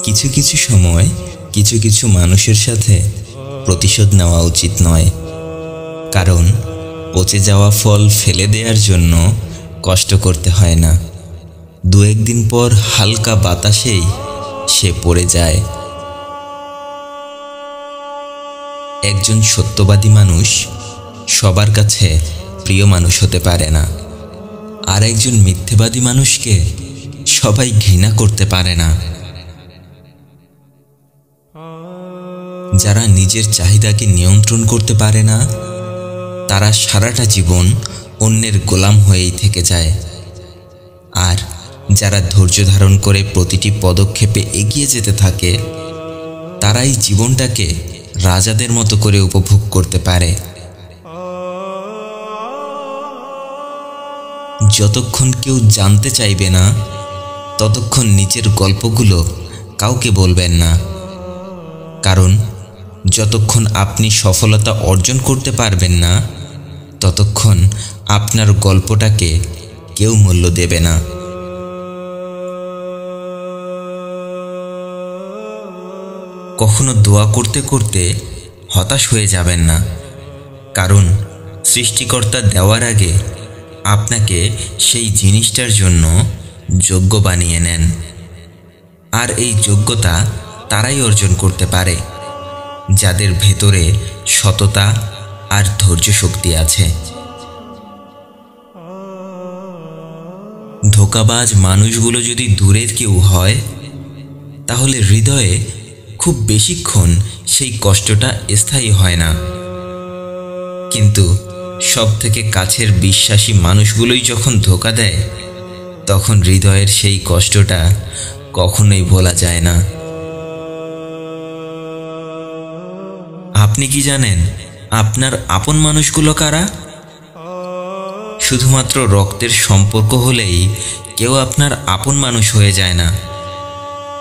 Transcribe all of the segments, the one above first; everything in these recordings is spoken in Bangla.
কিছু কিছু সময় কিছু কিছু মানুষের সাথে প্রতিশোধ নেওয়া উচিত নয়, কারণ পচে যাওয়া ফল ফেলে দেওয়ার জন্য কষ্ট করতে হয় না। দু একদিন পর হালকা বাতাসেই সে পড়ে যায়। একজন সত্যবাদী মানুষ সবার কাছে প্রিয় মানুষ হতে পারে না, আর একজন মিথ্যেবাদী মানুষকে সবাই ঘৃণা করতে পারে না। যারা নিজের চাহিদাকে নিয়ন্ত্রণ করতে পারে না, তারা সারাটা জীবন অন্যের গোলাম হয়েই থেকে যায়। আর যারা ধৈর্য ধারণ করে প্রতিটি পদক্ষেপে এগিয়ে যেতে থাকে, তারাই জীবনটাকে রাজাদের মতো করে উপভোগ করতে পারে। যতক্ষণ কেউ জানতে চাইবে না, ততক্ষণ নিজের গল্পগুলো কাউকে বলবেন না, কারণ যতক্ষণ আপনি সফলতা অর্জন করতে পারবেন না, ততক্ষণ আপনার গল্পটাকে কেউ মূল্য দেবে না। কখনো দোয়া করতে করতে হতাশ হয়ে যাবেন না, কারণ সৃষ্টিকর্তা দেওয়ার আগে আপনাকে সেই জিনিসটার জন্য যোগ্য বানিয়ে নেন। আর এই যোগ্যতা তারাই অর্জন করতে পারে যাদের ভেতরে সততা আর ধৈর্য শক্তি আছে। ধোঁকাবাজ মানুষগুলো যদি দূরের কেউ হয়, তাহলে হৃদয়ে খুব বেশিক্ষণ সেই কষ্টটা স্থায়ী হয় না। কিন্তু সব থেকে কাছের বিশ্বাসী মানুষগুলোই যখন ধোঁকা দেয়, তখন হৃদয়ের সেই কষ্টটা কখনোই ভোলা যায় না। আপনি কি জানেন আপনার আপন মানুষগুলো কারা? শুধুমাত্র রক্তের সম্পর্ক হলেই কেউ আপনার আপন মানুষ হয়ে যায় না।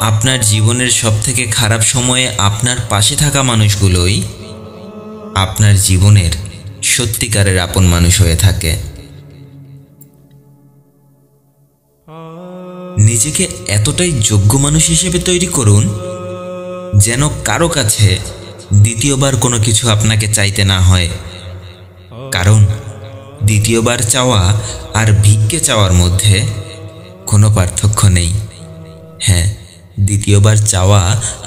আপনার জীবনের সবথেকে খারাপ সময়ে আপনার পাশে থাকা মানুষগুলোই আপনার জীবনের সত্যিকারের আপন মানুষ হয়ে থাকে। নিজেকে এতটাই যোগ্য মানুষ হিসেবে তৈরি করুন যেন কারো কাছে দ্বিতীয়বার কোনো কিছু আপনাকে চাইতে না হয়, কারণ দ্বিতীয়বার চাওয়া আর ভিক্ষে চাওয়ার মধ্যে কোনো পার্থক্য নেই। হ্যাঁ, দ্বিতীয়বার চাওয়া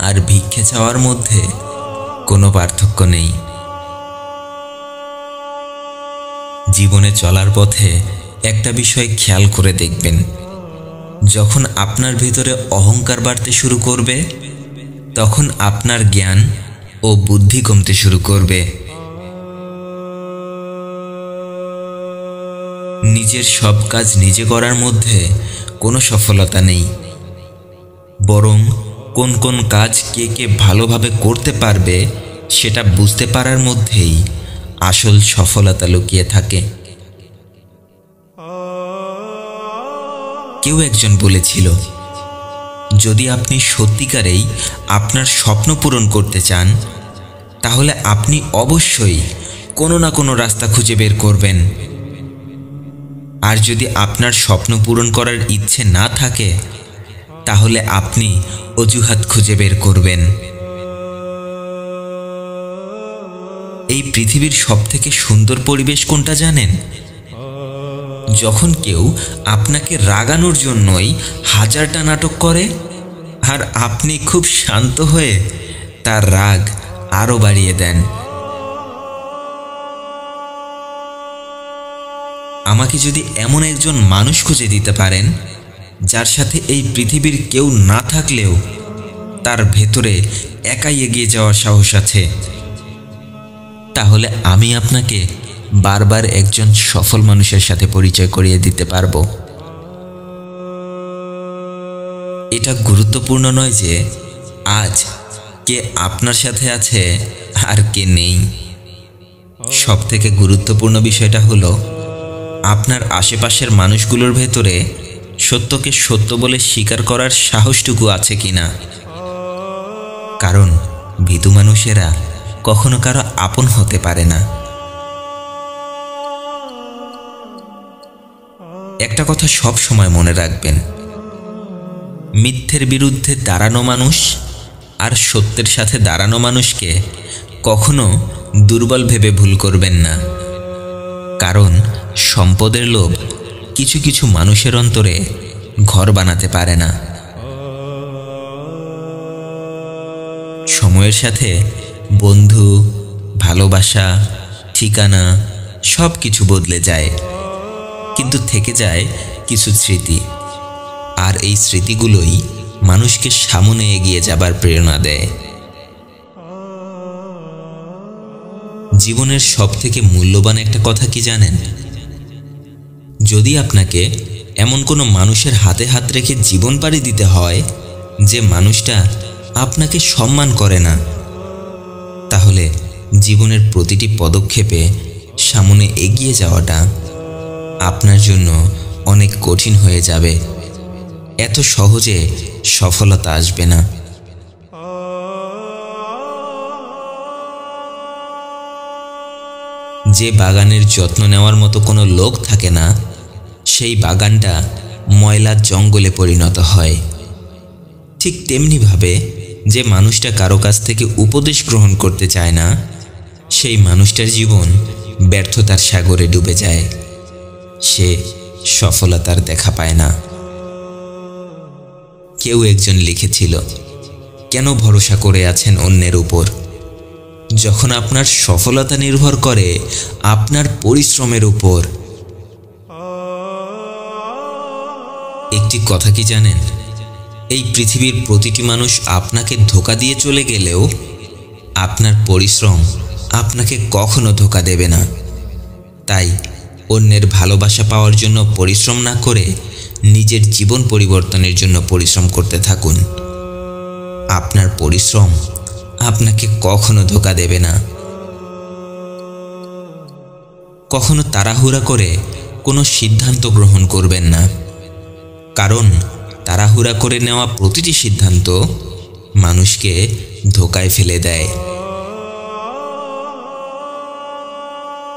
আর ভিক্ষে চাওয়ার মধ্যে কোনো পার্থক্য নেই। জীবনে চলার পথে একটা বিষয় খেয়াল করে দেখবেন, যখন আপনার ভিতরে অহংকার বাড়তে শুরু করবে, তখন আপনার জ্ঞান ও বুদ্ধি কমতে শুরু করবে। নিজের সব কাজ নিজে করার মধ্যে কোনো সফলতা নেই, বরং কোন কোন কাজ কে কে ভালোভাবে করতে পারবে সেটা বুঝতে পারার মধ্যেই আসল সফলতা লুকিয়ে থাকে। কেউ একজন বলেছিল, যদি আপনি সত্যিকারেই আপনার স্বপ্ন পূরণ করতে চান, তাহলে আপনি অবশ্যই কোনো না কোনো রাস্তা খুঁজে বের করবেন। আর যদি আপনার স্বপ্ন পূরণ করার ইচ্ছে না থাকে, তাহলে আপনি অজুহাত খুঁজে বের করবেন। এই পৃথিবীর সবথেকে সুন্দর পরিবেশ কোনটা জানেন? যখন কেউ আপনাকে রাগানোর জন্যই হাজারটা নাটক করে, আর আপনি খুব শান্ত হয়ে তার রাগ আরো বাড়িয়ে দেন। আমাকে যদি এমন একজন মানুষ খুঁজে দিতে পারেন যার সাথে এই পৃথিবীর কেউ না থাকলেও তার ভেতরে একাই এগিয়ে যাওয়ার সাহস আছে, তাহলে আমি আপনাকে বারবার একজন সফল মানুষের সাথে পরিচয় করিয়ে দিতে পারবো। এটা গুরুত্বপূর্ণ নয় যে আজ কে আপনার সাথে আছে আর কে নেই। সবথেকে গুরুত্বপূর্ণ বিষয়টা হলো আপনার আশেপাশের মানুষগুলোর ভেতরে সত্যকে সত্য বলে স্বীকার করার সাহসটুকু আছে কিনা। কারণ ভীতু মানুষেরা কখনো কারো আপন হতে পারে না। একটা কথা সব সময় মনে রাখবেন, মিথ্যের বিরুদ্ধে দাঁড়ানো মানুষ আর সত্যের সাথে দাঁড়ানো মানুষকে কখনো দুর্বল ভেবে ভুল করবেন না। কারণ সম্পদের লোভ কিছু কিছু মানুষের অন্তরে ঘর বানাতে পারে না। সময়ের সাথে বন্ধু, ভালোবাসা, ঠিকানা সব কিছু বদলে যায়, কিন্তু থেকে যায় কিছু স্মৃতি। আর এই স্মৃতিগুলোই মানুষকে সামনে এগিয়ে যাবার প্রেরণা দেয়। জীবনের সবথেকে মূল্যবান একটা কথা কি জানেন? যদি আপনাকে এমন কোনো মানুষের হাতে হাত রেখে জীবন পাড়ি দিতে হয় যে মানুষটা আপনাকে সম্মান করে না, তাহলে জীবনের প্রতিটি পদক্ষেপে সামনে এগিয়ে যাওয়াটা আপনার জন্য অনেক কঠিন হয়ে যাবে। এত সহজে সফলতা আসবে না। যে বাগানের যত্ন নেওয়ার মতো কোনো লোক থাকে না, সেই বাগানটা ময়লার জঙ্গলে পরিণত হয়। ঠিক তেমনিভাবে যে মানুষটা কারো কাছ থেকে উপদেশ গ্রহণ করতে চায় না, সেই মানুষটার জীবন ব্যর্থতার সাগরে ডুবে যায়। সে সফলতার দেখা পায় না। কেউ একজন লিখেছিল, কেন ভরসা করে আছেন অন্যের উপর, যখন আপনার সফলতা নির্ভর করে আপনার পরিশ্রমের উপর। একটি কথা কি জানেন? এই পৃথিবীর প্রতিটি মানুষ আপনাকে ধোঁকা দিয়ে চলে গেলেও আপনার পরিশ্রম আপনাকে কখনো ধোঁকা দেবে না। তাই অন্যের ভালোবাসা পাওয়ার জন্য পরিশ্রম না করে নিজের জীবন পরিবর্তনের জন্য পরিশ্রম করতে থাকুন। আপনার পরিশ্রম আপনাকে কখনো ধোঁকা দেবে না। কখনো তাড়াহুড়া করে কোনো সিদ্ধান্ত গ্রহণ করবেন না, কারণ তাড়াহুড়া করে নেওয়া প্রতিটি সিদ্ধান্ত মানুষকে ধোঁকায় ফেলে দেয়।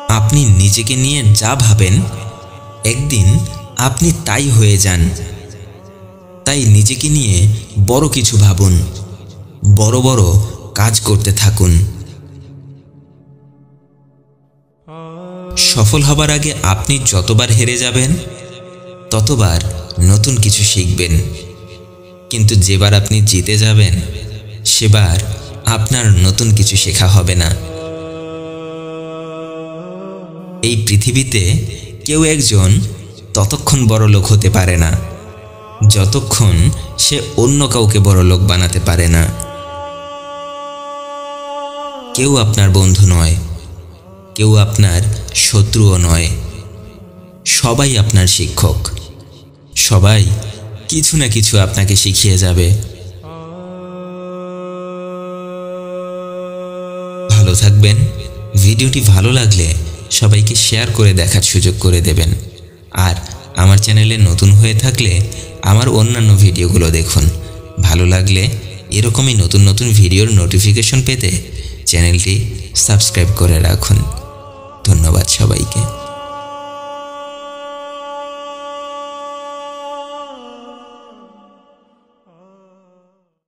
আপনি নিজেকে নিয়ে যা ভাবেন, একদিন আপনি তাই হয়ে যান। তাই নিজেকে নিয়ে বড় কিছু ভাবুন, বড় বড় কাজ করতে থাকুন। সফল হবার আগে আপনি যতবার হেরে যাবেন, ততবার নতুন কিছু শিখবেন। কিন্তু যেবার আপনি জিতে যাবেন, সেবার আপনার নতুন কিছু শেখা হবে না। এই পৃথিবীতে কেউ একজন ততক্ষণ বড়লোক হতে পারে না যতক্ষণ সে অন্য কাউকে বড়লোক বানাতে পারে না। কেউ আপনার বন্ধু নয়, কেউ আপনার শত্রুও নয়। সবাই আপনার শিক্ষক। সবাই কিছু না কিছু আপনাকে শিখিয়ে যাবে। ভালো থাকবেন। ভিডিওটি ভালো লাগলে সবাইকে শেয়ার করে দেখার সুযোগ করে দেবেন। আর আমার চ্যানেলে নতুন হয়ে থাকলে আমার অন্যান্য ভিডিওগুলো দেখুন। ভালো লাগলে এরকমই নতুন নতুন ভিডিওর নোটিফিকেশন পেতে চ্যানেলটি সাবস্ক্রাইব করে রাখুন। ধন্যবাদ সবাইকে।